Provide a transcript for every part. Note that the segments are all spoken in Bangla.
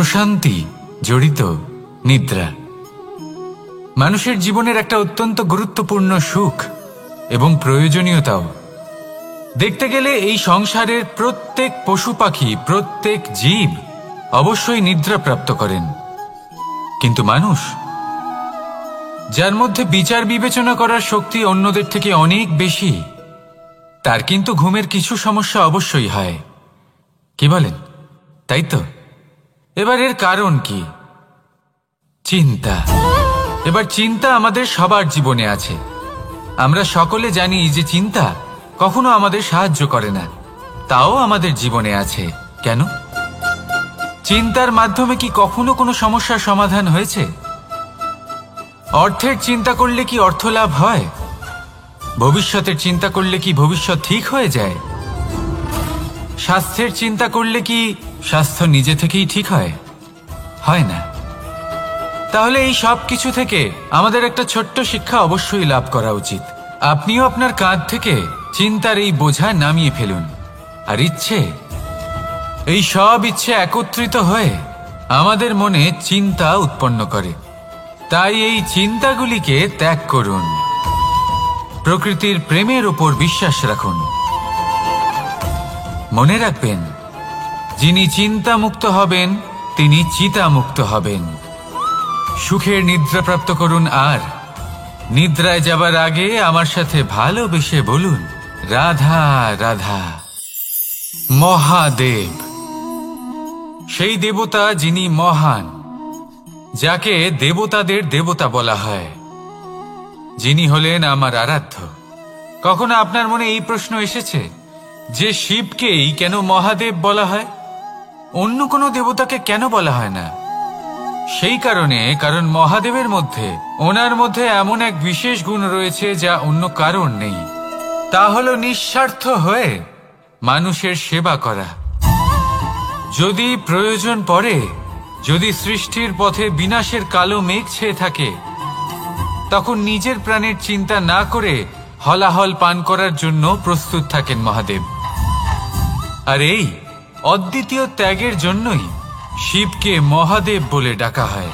প্রশান্তি জড়িত নিদ্রা মানুষের জীবনের একটা অত্যন্ত গুরুত্বপূর্ণ সুখ এবং প্রয়োজনীয়তাও। দেখতে গেলে এই সংসারের প্রত্যেক পশু পাখি, প্রত্যেক জীব অবশ্যই নিদ্রা প্রাপ্ত করেন, কিন্তু মানুষ, যার মধ্যে বিচার বিবেচনা করার শক্তি অন্যদের থেকে অনেক বেশি, তার কিন্তু ঘুমের কিছু সমস্যা অবশ্যই হয়। কি বলেন, তাই তো? এবার এর কারণ কি? চিন্তা। এবার চিন্তা আমাদের সবার জীবনে আছে। আমরা সকলে জানি যে চিন্তা কখনো আমাদের সাহায্য করে না, তাও আমাদের জীবনে আছে। কেন? চিন্তার মাধ্যমে কি কখনো কোনো সমস্যার সমাধান হয়েছে? অর্থের চিন্তা করলে কি অর্থ লাভ হয়? ভবিষ্যতের চিন্তা করলে কি ভবিষ্যৎ ঠিক হয়ে যায়? স্বাস্থ্যের চিন্তা করলে কি স্বাস্থ্য নিজে থেকেই ঠিক হয়? হয় না। তাহলে এই সব কিছু থেকে আমাদের একটা ছোট্ট শিক্ষা অবশ্যই লাভ করা উচিত। আপনিও আপনার কাঁধ থেকে চিন্তার এই বোঝা নামিয়ে ফেলুন। আর ইচ্ছে, এই সব ইচ্ছে একত্রিত হয়ে আমাদের মনে চিন্তা উৎপন্ন করে। তাই এই চিন্তাগুলিকে ত্যাগ করুন। প্রকৃতির প্রেমের উপর বিশ্বাস রাখুন। মনে রাখবেন, যিনি চিন্তামুক্ত হবেন তিনি চিতামুক্ত হবেন। সুখের নিদ্রা প্রাপ্ত করুন, আর নিদ্রায় যাবার আগে আমার সাথে ভালোবেসে বলুন, রাধা রাধা। মহাদেব, সেই দেবতা যিনি মহান, যাকে দেবতাদের দেবতা বলা হয়, যিনি হলেন আমার আরাধ্য। কখনো আপনার মনে এই প্রশ্ন এসেছে যে শিবকেই কেন মহাদেব বলা হয়, অন্য কোনো দেবতাকে কেন বলা হয় না? সেই কারণ মহাদেবের মধ্যে, ওনার মধ্যে এমন এক বিশেষ গুণ রয়েছে যা অন্য কারণ নেই। তা হলো নিঃস্বার্থ হয়ে মানুষের সেবা করা। যদি প্রয়োজন পড়ে, যদি সৃষ্টির পথে বিনাশের কালো মেঘ ছেয়ে থাকে, তখন নিজের প্রাণের চিন্তা না করে হলাহল পান করার জন্য প্রস্তুত থাকেন মহাদেব। আর এই অদ্বিতীয় ত্যাগের জন্যই শিবকে মহাদেব বলে ডাকা হয়।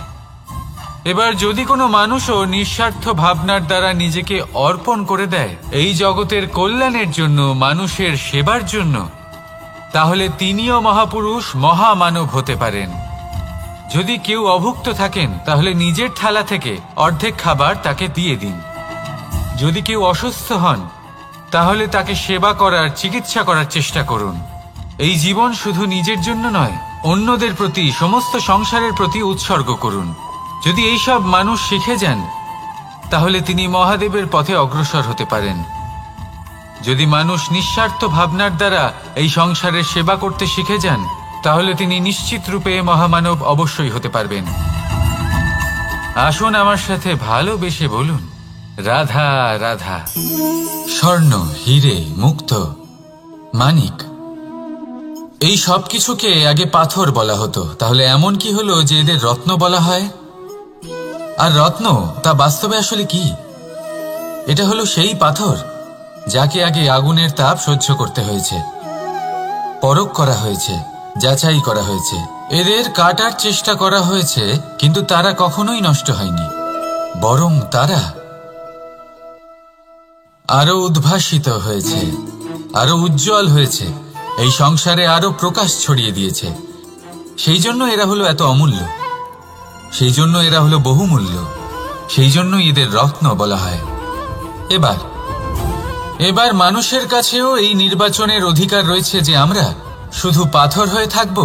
এবার যদি কোনো মানুষও নিঃস্বার্থ ভাবনার দ্বারা নিজেকে অর্পণ করে দেয় এই জগতের কল্যাণের জন্য, মানুষের সেবার জন্য, তাহলে তিনিও মহাপুরুষ, মহামানব হতে পারেন। যদি কেউ অভুক্ত থাকেন, তাহলে নিজের থালা থেকে অর্ধেক খাবার তাকে দিয়ে দিন। যদি কেউ অসুস্থ হন, তাহলে তাকে সেবা করার, চিকিৎসা করার চেষ্টা করুন। এই জীবন শুধু নিজের জন্য নয়, অন্যদের প্রতি, সমস্ত সংসারের প্রতি উৎসর্গ করুন। যদি এইসব মানুষ শিখে যান, তাহলে তিনি মহাদেবের পথে অগ্রসর হতে পারেন। যদি মানুষ নিঃস্বার্থ ভাবনার দ্বারা এই সংসারের সেবা করতে শিখে যান, তাহলে তিনি নিশ্চিত রূপে মহামানব অবশ্যই হতে পারবেন। আসুন আমার সাথে ভালোবেসে বলুন, রাধা রাধা। স্বর্ণ, হিরে, মুক্ত, মানিক, এই সব কিছুকে আগে পাথর বলা হতো। তাহলে এমন কি হলো যে এদের রত্ন বলা হয়? আর রত্ন তা বাস্তবে আসলে কি? এটা হলো সেই পাথর যাকে আগে আগুনের তাপ সহ্য করতে হয়েছে, পরখ করা হয়েছে, যাচাই করা হয়েছে, এদের কাটার চেষ্টা করা হয়েছে, কিন্তু তারা কখনোই নষ্ট হয়নি, বরং তারা আরো উদ্ভাসিত হয়েছে, আরো উজ্জ্বল হয়েছে, এই সংসারে আরো প্রকাশ ছড়িয়ে দিয়েছে। সেই জন্য এরা হলো এত অমূল্য, সেই জন্য এরা হলো বহুমূল্য, সেই জন্য এদের রত্ন বলা হয়। এবার মানুষের কাছেও এই নির্বাচনের অধিকার রয়েছে যে আমরা শুধু পাথর হয়ে থাকব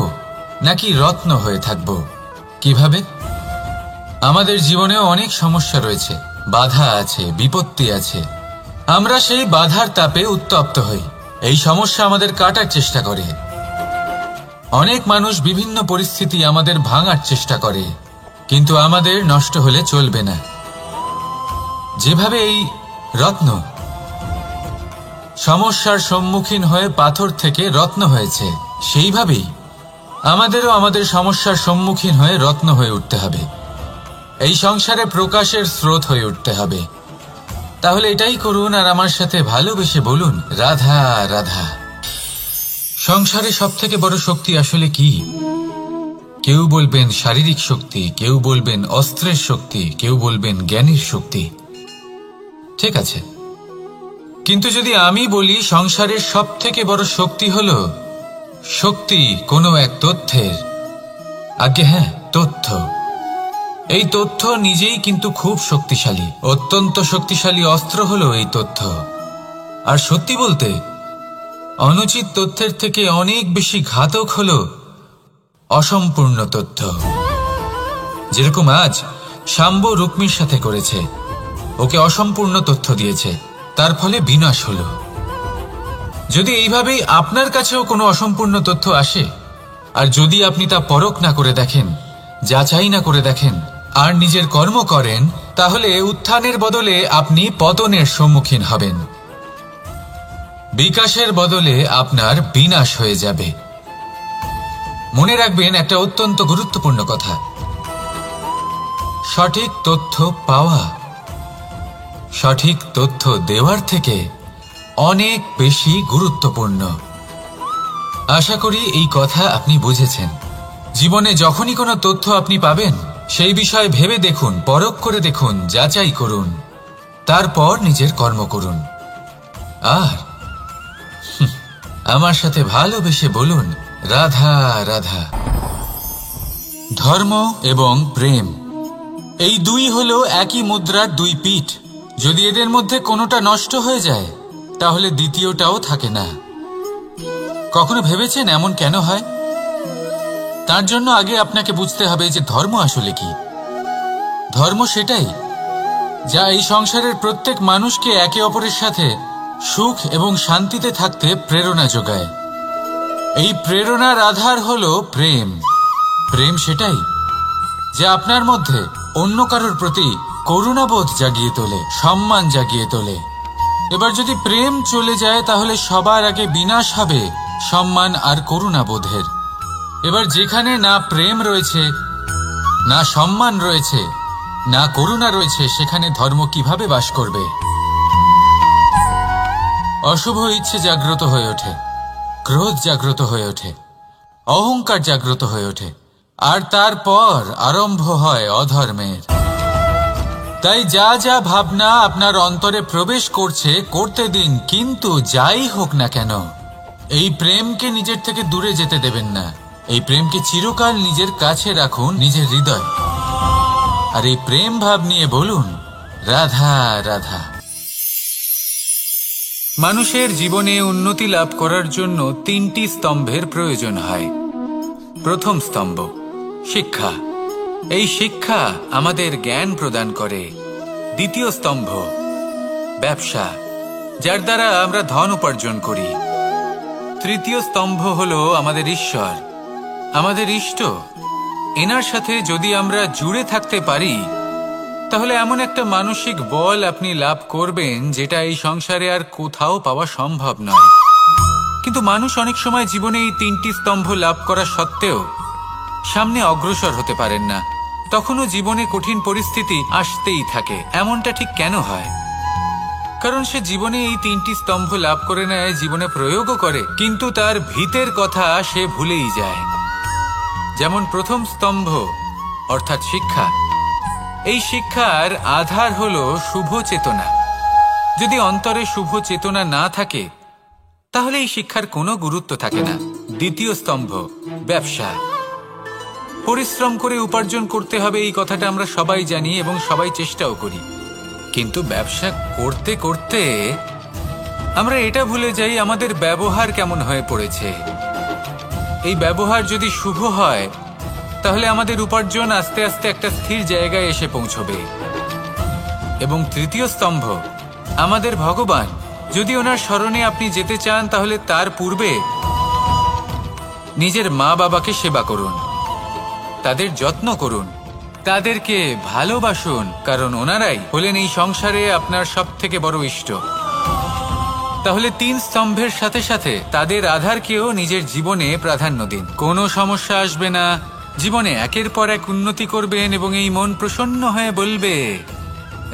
নাকি রত্ন হয়ে থাকব। কিভাবে? আমাদের জীবনেও অনেক সমস্যা রয়েছে, বাধা আছে, বিপত্তি আছে। আমরা সেই বাধার তাপে উত্তপ্ত হই, এই সমস্যা আমাদের কাটার চেষ্টা করে। অনেক মানুষ বিভিন্ন পরিস্থিতি আমাদের ভাঙার চেষ্টা করে, কিন্তু আমাদের নষ্ট হলে চলবে না। যেভাবে এই রত্ন সমস্যার সম্মুখীন হয়ে পাথর থেকে রত্ন হয়েছে, সেইভাবেই আমাদেরও আমাদের সমস্যার সম্মুখীন হয়ে রত্ন হয়ে উঠতে হবে, এই সংসারে প্রকাশের স্রোত হয়ে উঠতে হবে। তাহলে এটাই করুন আর আমার সাথে ভালোবেসে বলুন, রাধা রাধা। সংসারে সব থেকে বড় শক্তি আসলে কি? কেউ বলবেন শারীরিক শক্তি, কেউ বলবেন অস্ত্রের শক্তি, কেউ বলবেন জ্ঞানের শক্তি। ঠিক আছে, কিন্তু যদি আমি বলি সংসারের সব থেকে বড় শক্তি হল শক্তি কোনো এক তথ্যের, আজ্ঞে হ্যাঁ, তথ্য। এই তথ্য নিজেই কিন্তু খুব শক্তিশালী, অত্যন্ত শক্তিশালী অস্ত্র হলো এই তথ্য। আর সত্যি বলতে অনুচিত তথ্যের থেকে অনেক বেশি ঘাতক হলো অসম্পূর্ণ তথ্য। যেরকম আজ শাম্ব রুক্মির সাথে করেছে, ওকে অসম্পূর্ণ তথ্য দিয়েছে, তার ফলে বিনাশ হলো। যদি এইভাবেই আপনার কাছেও কোনো অসম্পূর্ণ তথ্য আসে, আর যদি আপনি তা পরখ না করে দেখেন, যাচাই না করে দেখেন, আর নিজের কর্ম করেন, তাহলে উত্থানের বদলে আপনি পতনের সম্মুখীন হবেন। বিকাশের বদলে আপনার বিনাশ হয়ে যাবে। মনে রাখবেন একটা অত্যন্ত গুরুত্বপূর্ণ কথা, সঠিক তথ্য পাওয়া সঠিক তথ্য দেওয়ার থেকে অনেক বেশি গুরুত্বপূর্ণ। আশা করি এই কথা আপনি বুঝেছেন। জীবনে যখনই কোনো তথ্য আপনি পাবেন, সেই বিষয়ে ভেবে দেখুন, পরখ করে দেখুন, যাচাই করুন, তারপর নিজের কর্ম করুন। আর আমার সাথে ভালোবেসে বলুন, রাধা রাধা। ধর্ম এবং প্রেম, এই দুই হলো একই মুদ্রার দুই পিঠ। যদি এদের মধ্যে কোনোটা নষ্ট হয়ে যায়, তাহলে দ্বিতীয়টাও থাকে না। কখনো ভেবেছেন এমন কেন হয়? তার জন্য আগে আপনাকে বুঝতে হবে যে ধর্ম আসলে কি। ধর্ম সেটাই যা এই সংসারের প্রত্যেক মানুষকে একে অপরের সাথে সুখ এবং শান্তিতে থাকতে প্রেরণা যোগায়। এই প্রেরণার আধার হলো প্রেম। প্রেম সেটাই যা আপনার মধ্যে অন্য কারোর প্রতি করুণাবোধ জাগিয়ে তোলে, সম্মান জাগিয়ে তোলে। এবার যদি প্রেম চলে যায়, তাহলে সবার আগে বিনাশ হবে সম্মান আর করুণাবোধের। এবার যেখানে না প্রেম রয়েছে, না সম্মান রয়েছে, না করুণা রয়েছে, সেখানে ধর্ম কিভাবে বাস করবে? অশুভ ইচ্ছে জাগ্রত হয়ে ওঠে, ক্রোধ জাগ্রত হয়ে ওঠে, অহংকার জাগ্রত হয়ে ওঠে, আর তারপর আরম্ভ হয় অধর্মের। তাই যা যা ভাবনা আপনার অন্তরে প্রবেশ করছে, করতে দিন, কিন্তু যাই হোক না কেন, এই প্রেমকে নিজের থেকে দূরে যেতে দেবেন না। এই প্রেমকে চিরকাল নিজের কাছে রাখুন, নিজের হৃদয়। আর এই প্রেম ভাব নিয়ে বলুন, রাধা রাধা। মানুষের জীবনে উন্নতি লাভ করার জন্য তিনটি স্তম্ভের প্রয়োজন হয়। প্রথম স্তম্ভ শিক্ষা। এই শিক্ষা আমাদের জ্ঞান প্রদান করে। দ্বিতীয় স্তম্ভ ব্যবসা, যার দ্বারা আমরা ধন উপার্জন করি। তৃতীয় স্তম্ভ হলো আমাদের ঈশ্বর, আমাদের ইষ্ট। এনার সাথে যদি আমরা জুড়ে থাকতে পারি, তাহলে এমন একটা মানসিক বল আপনি লাভ করবেন যেটা এই সংসারে আর কোথাও পাওয়া সম্ভব নয়। কিন্তু মানুষ অনেক সময় জীবনে এই তিনটি স্তম্ভ লাভ করা সত্ত্বেও সামনে অগ্রসর হতে পারেন না। তখনও জীবনে কঠিন পরিস্থিতি আসতেই থাকে। এমনটা ঠিক কেন হয়? কারণ সে জীবনে এই তিনটি স্তম্ভ লাভ করে নেয়, জীবনে প্রয়োগও করে, কিন্তু তার ভিতের কথা সে ভুলেই যায়। যেমন প্রথম স্তম্ভ অর্থাৎ শিক্ষা। এই শিক্ষার আধার হলো শুভ চেতনা। যদি অন্তরে শুভ চেতনা না থাকে, তাহলে এই শিক্ষার কোনো গুরুত্ব থাকে না। দ্বিতীয় স্তম্ভ ব্যবসা। পরিশ্রম করে উপার্জন করতে হবে, এই কথাটা আমরা সবাই জানি এবং সবাই চেষ্টাও করি। কিন্তু ব্যবসা করতে করতে আমরা এটা ভুলে যাই আমাদের ব্যবহার কেমন হয়ে পড়েছে। এই ব্যবহার যদি শুভ হয়, তাহলে আমাদের উপার্জন আস্তে আস্তে একটা স্থির জায়গায় এসে পৌঁছবে। এবং তৃতীয় স্তম্ভ আমাদের ভগবান। যদি ওনার শরণে আপনি যেতে চান, তাহলে তার পূর্বে নিজের মা বাবাকে সেবা করুন, তাদের যত্ন করুন, তাদেরকে ভালোবাসুন, কারণ ওনারাই হলেন এই সংসারে আপনার সব থেকে বড় ইষ্ট। তাহলে তিন স্তম্ভের সাথে সাথে তাদের আধারকেও নিজের জীবনে প্রাধান্য দিন। কোনো সমস্যা আসবে না, জীবনে একের পর এক উন্নতি করবেন এবং এই মন প্রসন্ন হয়ে বলবে,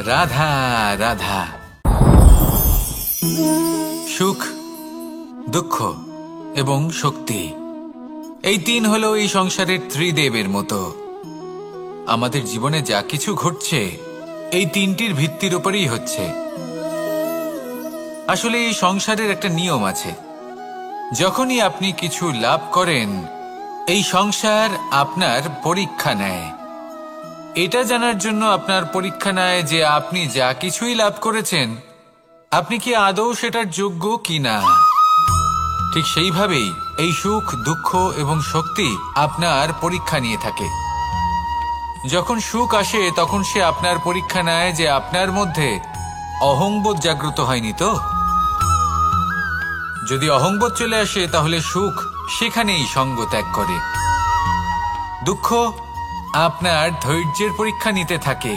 রাধা রাধা। সুখ, দুঃখ এবং শক্তি, এই তিন হলো এই সংসারের ত্রিদেবের মতো। আমাদের জীবনে যা কিছু ঘটছে এই তিনটির ভিত্তির উপরেই হচ্ছে। আসলে এই সংসারের একটা নিয়ম আছে, যখনই আপনি কিছু লাভ করেন এই সংসার আপনার পরীক্ষা নেয়। এটা জানার জন্য আপনার পরীক্ষা নেয় যে আপনি যা কিছুই লাভ করেছেন আপনি কি আদৌ সেটার যোগ্য কিনা। ঠিক সেইভাবেই এই সুখ, দুঃখ এবং শক্তি আপনার পরীক্ষা নিয়ে থাকে। যখন সুখ আসে তখন সে আপনার পরীক্ষা নেয় যে আপনার মধ্যে অহংবোধ জাগ্রত হয়নি তো। যদি অহংবোধ চলে আসে তাহলে সুখ সেখানেই সঙ্গ ত্যাগ করে। দুঃখ আপনার ধৈর্যের পরীক্ষা নিতে থাকে,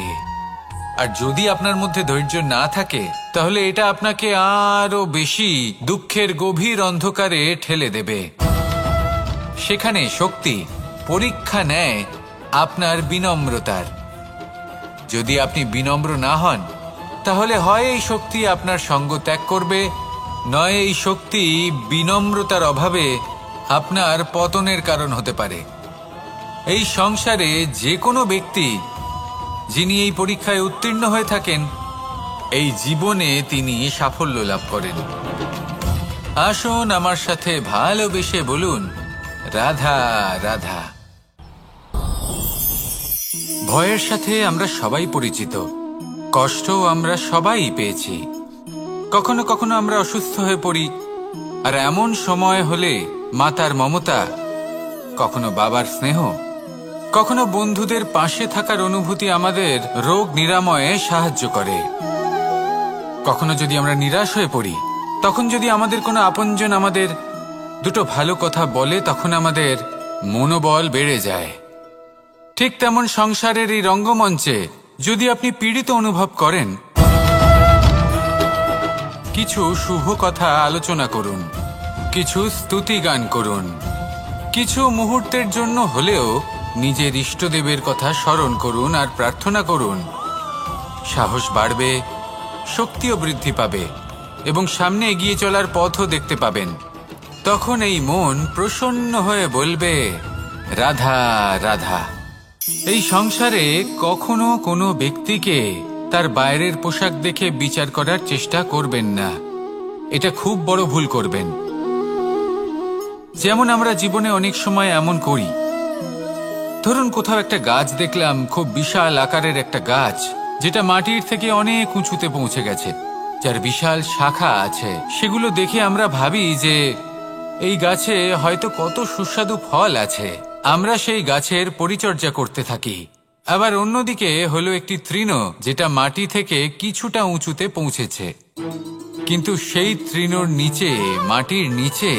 আর যদি আপনার মধ্যে ধৈর্য না থাকে তাহলে এটা আপনাকে আরো বেশি দুঃখের গভীর অন্ধকারে ঠেলে দেবে। সেখানে শক্তি পরীক্ষা নেয় আপনার বিনম্রতার। যদি আপনি বিনম্র না হন তাহলে হয় এই শক্তি আপনার সঙ্গ ত্যাগ করবে, নয় এই শক্তি বিনম্রতার অভাবে আপনার পতনের কারণ হতে পারে। এই সংসারে যে কোনো ব্যক্তি যিনি এই পরীক্ষায় উত্তীর্ণ হয়ে থাকেন এই জীবনে তিনি সাফল্য লাভ করেন। আসুন আমার সাথে ভালোবেসে বলুন, রাধা রাধা। ভয়ের সাথে আমরা সবাই পরিচিত, কষ্টও আমরা সবাই পেয়েছি। কখনো কখনো আমরা অসুস্থ হয়ে পড়ি, আর এমন সময় হলে মাতার মমতা, কখনো বাবার স্নেহ, কখনো বন্ধুদের পাশে থাকার অনুভূতি আমাদের রোগ নিরাময়ে সাহায্য করে। কখনো যদি আমরা নিরাশ হয়ে পড়ি, তখন যদি আমাদের কোনো আপনজন আমাদের দুটো ভালো কথা বলে তখন আমাদের মনোবল বেড়ে যায়। ঠিক তেমন সংসারের এই রঙ্গমঞ্চে যদি আপনি পীড়িত অনুভব করেন, কিছু শুভ কথা আলোচনা করুন, কিছু স্তুতি গান করুন, কিছু মুহূর্তের জন্য হলেও নিজের ইষ্টদেবের কথা স্মরণ করুন আর প্রার্থনা করুন। সাহস বাড়বে, শক্তিও বৃদ্ধি পাবে এবং সামনে এগিয়ে চলার পথও দেখতে পাবেন। তখন এই মন প্রসন্ন হয়ে বলবে, রাধা রাধা। এই সংসারে কখনো কোনো ব্যক্তিকে তার বাইরের পোশাক দেখে বিচার করার চেষ্টা করবেন না, এটা খুব বড় ভুল করবেন। যেমন আমরা জীবনে অনেক সময় এমন করি, ধরুন কোথাও একটা গাছ দেখলাম, খুব বিশাল আকারের একটা গাছ যেটা মাটির থেকে অনেক উঁচুতে পৌঁছে গেছে, যার বিশাল শাখা আছে। সেগুলো দেখে আমরা ভাবি যে এই গাছে হয়তো কত সুস্বাদু ফল আছে, আমরা সেই গাছের পরিচর্যা করতে থাকি। আবার অন্যদিকে হলো একটি তৃণ যেটা মাটি থেকে কিছুটা উঁচুতে পৌঁছেছে, কিন্তু সেই তৃণর নিচে, মাটির নিচে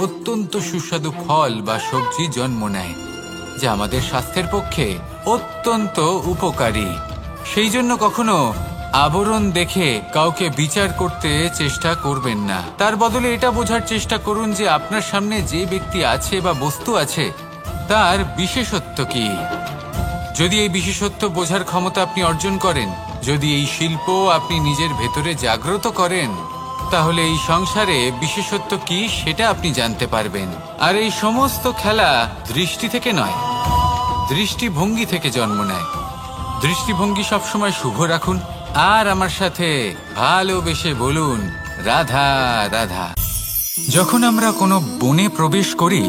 অত্যন্ত সুস্বাদু ফল বা সবজি জন্ম নেয়, যা আমাদের স্বাস্থ্যের পক্ষে অত্যন্ত উপকারী। সেই জন্য কখনো আবরণ দেখে কাউকে বিচার করতে চেষ্টা করবেন না। তার বদলে এটা বোঝার চেষ্টা করুন যে আপনার সামনে যে ব্যক্তি আছে বা বস্তু আছে তার বিশেষত্ব কি। যদি এই বিশেষত্ব বোঝার ক্ষমতা আপনি অর্জন করেন, যদি এই শিল্প আপনি নিজের ভেতরে জাগ্রত করেন, তাহলে এই সংসারে বিশেষত্ব কি সেটা আপনি জানতে পারবেন। আর এই সমস্ত খেলা দৃষ্টি থেকে নয়, দৃষ্টিভঙ্গি থেকে জন্ম নেয়। দৃষ্টিভঙ্গি সবসময় শুভ রাখুন আর আমার সাথে ভালোবেসে বলুন, রাধা রাধা। যখন আমরা কোনো বনে প্রবেশ করি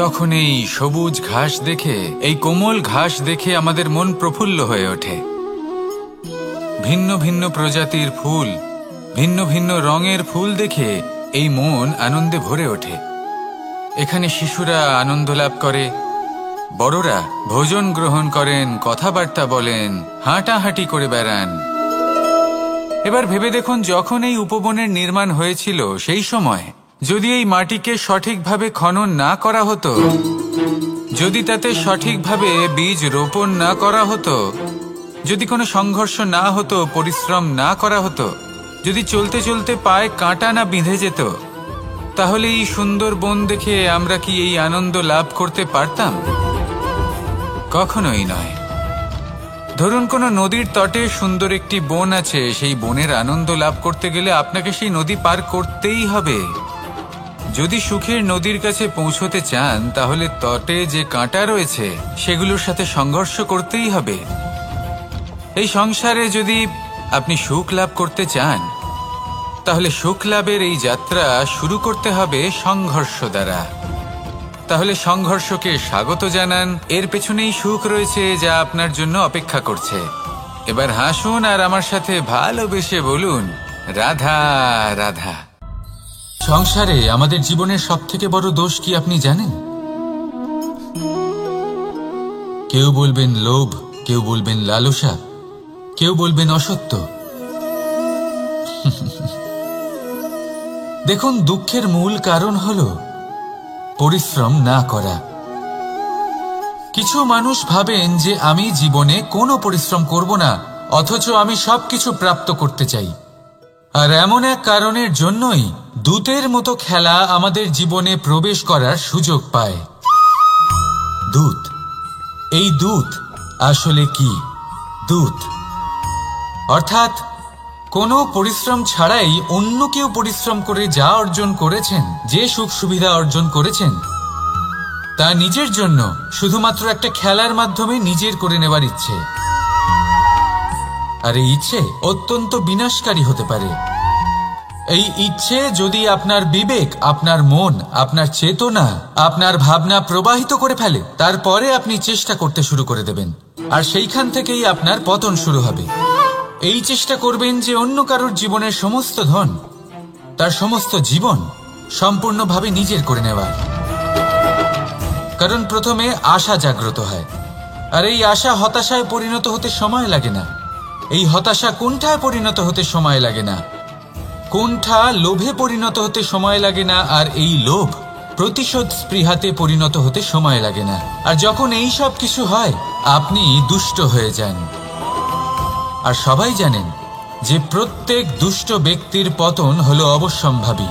তখন এই সবুজ ঘাস দেখে, এই কোমল ঘাস দেখে আমাদের মন প্রফুল্ল হয়ে ওঠে। ভিন্ন ভিন্ন প্রজাতির ফুল, ভিন্ন ভিন্ন রঙের ফুল দেখে এই মন আনন্দে ভরে ওঠে। এখানে শিশুরা আনন্দ লাভ করে, বড়রা ভোজন গ্রহণ করেন, কথাবার্তা বলেন, হাঁটাহাঁটি করে বেড়ান। এবার ভেবে দেখুন, যখন এই উপবনের নির্মাণ হয়েছিল সেই সময় যদি এই মাটিকে সঠিকভাবে খনন না করা হতো, যদি তাতে সঠিকভাবে বীজ রোপণ না করা হতো, যদি কোনো সংঘর্ষ না হতো, পরিশ্রম না করা হতো, যদি চলতে চলতে পায়ে কাঁটা না বিঁধে যেত, তাহলে এই সুন্দর বন দেখে আমরা কি এই আনন্দ লাভ করতে পারতাম? কখনোই নয়। ধরুন কোনো নদীর তটে সুন্দর একটি বন আছে, সেই বনের আনন্দ লাভ করতে গেলে আপনাকে সেই নদী পার করতেই হবে। যদি সুখের নদীর কাছে পৌঁছতে চান তাহলে তটে যে কাঁটা রয়েছে সেগুলোর সাথে সংঘর্ষ করতেই হবে। এই সংসারে যদি আপনি সুখ লাভ করতে চান তাহলে সুখ লাভের এই যাত্রা শুরু করতে হবে সংঘর্ষ দ্বারা। তাহলে সংঘর্ষকে স্বাগত জানান, এর পেছনেই সুখ রয়েছে যা আপনার জন্য অপেক্ষা করছে। এবার হাসুন আর আমার সাথে ভালোবেসে বলুন, রাধা রাধা। সংসারে আমাদের জীবনের সবথেকে বড় দোষ কি আপনি জানেন? কেউ বলবেন লোভ, কেউ বলবেন লালসা, কেউ বলবেন অসত্য। দেখুন, দুঃখের মূল কারণ হলো পরিশ্রম না করা। কিছু মানুষ ভাবেন যে আমি জীবনে কোনো পরিশ্রম করব না, অথচ আমি সবকিছু প্রাপ্ত করতে চাই। আর এমন এক কারণের জন্যই দূতের মতো খেলা আমাদের জীবনে প্রবেশ করার সুযোগ পায়। দূত, এই দূত আসলে কি? দূত অর্থাৎ কোনো পরিশ্রম ছাড়াই অন্য কেউ পরিশ্রম করে যা অর্জন করেছেন, যে সুখ সুবিধা অর্জন করেছেন, তা নিজের জন্য শুধুমাত্র একটা খেলার মাধ্যমে নিজের করে নেবার ইচ্ছে। আর এই ইচ্ছে অত্যন্ত বিনাশকারী হতে পারে। এই ইচ্ছে যদি আপনার বিবেক, আপনার মন, আপনার চেতনা, আপনার ভাবনা প্রবাহিত করে ফেলে, তারপরে আপনি চেষ্টা করতে শুরু করে দেবেন, আর সেইখান থেকেই আপনার পতন শুরু হবে। এই চেষ্টা করবেন যে অন্য কারোর জীবনের সমস্ত ধন, তার সমস্ত জীবন সম্পূর্ণভাবে নিজের করে নেওয়ার। কারণ প্রথমে আশা জাগ্রত হয়, আর এই আশা হতাশায় পরিণত হতে সময় লাগে না। এই হতাশা কুণ্ঠায় পরিণত হতে সময় লাগে না, কুণ্ঠা লোভে পরিণত হতে সময় লাগে না, আর এই লোভ প্রতিশোধ স্পৃহাতে পরিণত হতে সময় লাগে না। আর যখন এই সব কিছু হয়, আপনি দুষ্ট হয়ে যান। আর সবাই জানেন যে প্রত্যেক দুষ্ট ব্যক্তির পতন হলো অবশ্যম্ভাবী।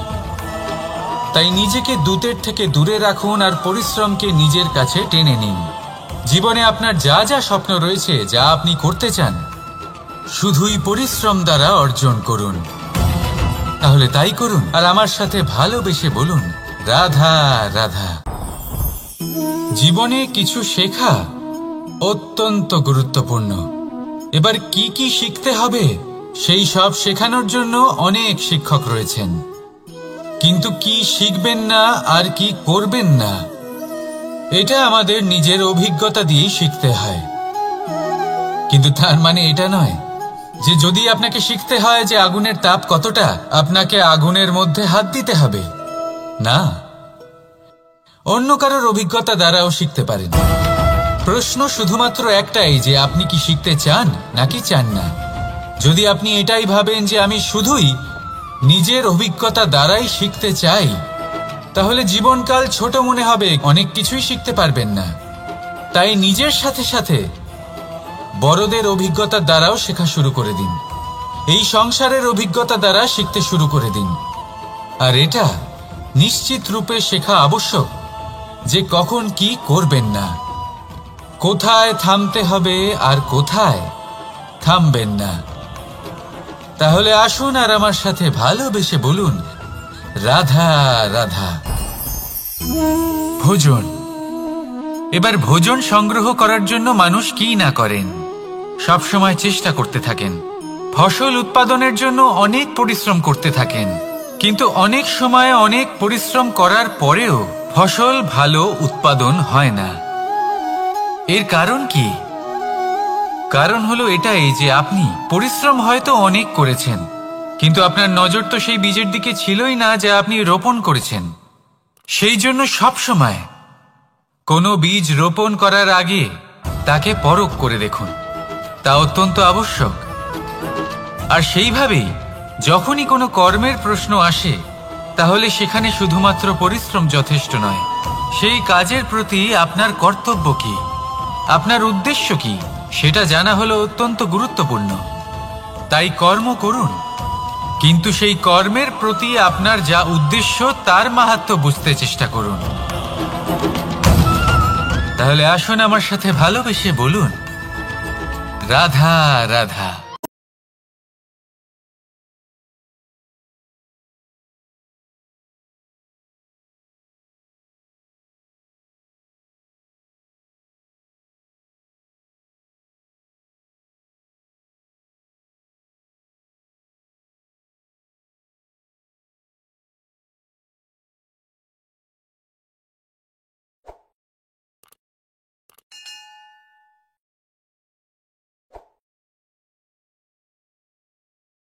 তাই নিজেকে দূতের থেকে দূরে রাখুন আর পরিশ্রমকে নিজের কাছে টেনে নিন। জীবনে আপনার যা যা স্বপ্ন রয়েছে, যা আপনি করতে চান, শুধুই পরিশ্রম দ্বারা অর্জন করুন। তাহলে তাই করুন আর আমার সাথে ভালোবেসে বলুন, রাধা রাধা। জীবনে কিছু শেখা অত্যন্ত গুরুত্বপূর্ণ। এবার কি কি শিখতে হবে সেই সব শেখানোর জন্য অনেক শিক্ষক রয়েছেন, কিন্তু কি শিখবেন না আর কি করবেন না, এটা আমাদের নিজের অভিজ্ঞতা দিয়ে শিখতে হয়। কিন্তু তার মানে এটা নয় যে যদি আপনাকে শিখতে হয় যে আগুনের তাপ কতটা, আপনাকে আগুনের মধ্যে হাত দিতে হবে। না, অন্য কারোর অভিজ্ঞতা দ্বারাও শিখতে পারেন। প্রশ্ন শুধুমাত্র একটাই যে আপনি কি শিখতে চান নাকি চান না। যদি আপনি এটাই ভাবেন যে আমি শুধুই নিজের অভিজ্ঞতা দ্বারাই শিখতে চাই, তাহলে জীবনকাল ছোট মনে হবে, অনেক কিছুই শিখতে পারবেন না। তাই নিজের সাথে সাথে বড়দের অভিজ্ঞতা দ্বারাও শেখা শুরু করে দিন। এই সংসারের অভিজ্ঞতা দ্বারা শিখতে শুরু করে দিন। আর এটা নিশ্চিত রূপে শেখা আবশ্যক যে কখন কি করবেন না, কোথায় থামতে হবে আর কোথায় থামবেন না। তাহলে আসুন আর আমার সাথে ভালোবেসে বলুন, রাধা রাধা। ভোজন। এবার ভোজন সংগ্রহ করার জন্য মানুষ কি না করেন, সব সময় চেষ্টা করতে থাকেন। ফসল উৎপাদনের জন্য অনেক পরিশ্রম করতে থাকেন, কিন্তু অনেক সময় অনেক পরিশ্রম করার পরেও ফসল ভালো উৎপাদন হয় না। এর কারণ কি? কারণ হলো এটাই যে আপনি পরিশ্রম হয়তো অনেক করেছেন, কিন্তু আপনার নজর তো সেই বীজের দিকে ছিলই না যা আপনি রোপণ করেছেন। সেই জন্য সব সময় কোনো বীজ রোপণ করার আগে তাকে পরখ করে দেখুন, তা অত্যন্ত আবশ্যক। আর সেইভাবেই যখনই কোনো কর্মের প্রশ্ন আসে, তাহলে সেখানে শুধুমাত্র পরিশ্রম যথেষ্ট নয়। সেই কাজের প্রতি আপনার কর্তব্য কি, আপনার উদ্দেশ্য কি, সেটা জানা হলো অত্যন্ত গুরুত্বপূর্ণ। তাই কর্ম করুন, কিন্তু সেই কর্মের প্রতি আপনার যা উদ্দেশ্য তার মাহাত্ম্য বুঝতে চেষ্টা করুন। তাহলে আসুন আমার সাথে ভালোবেসে বলুন, রাধা রাধা।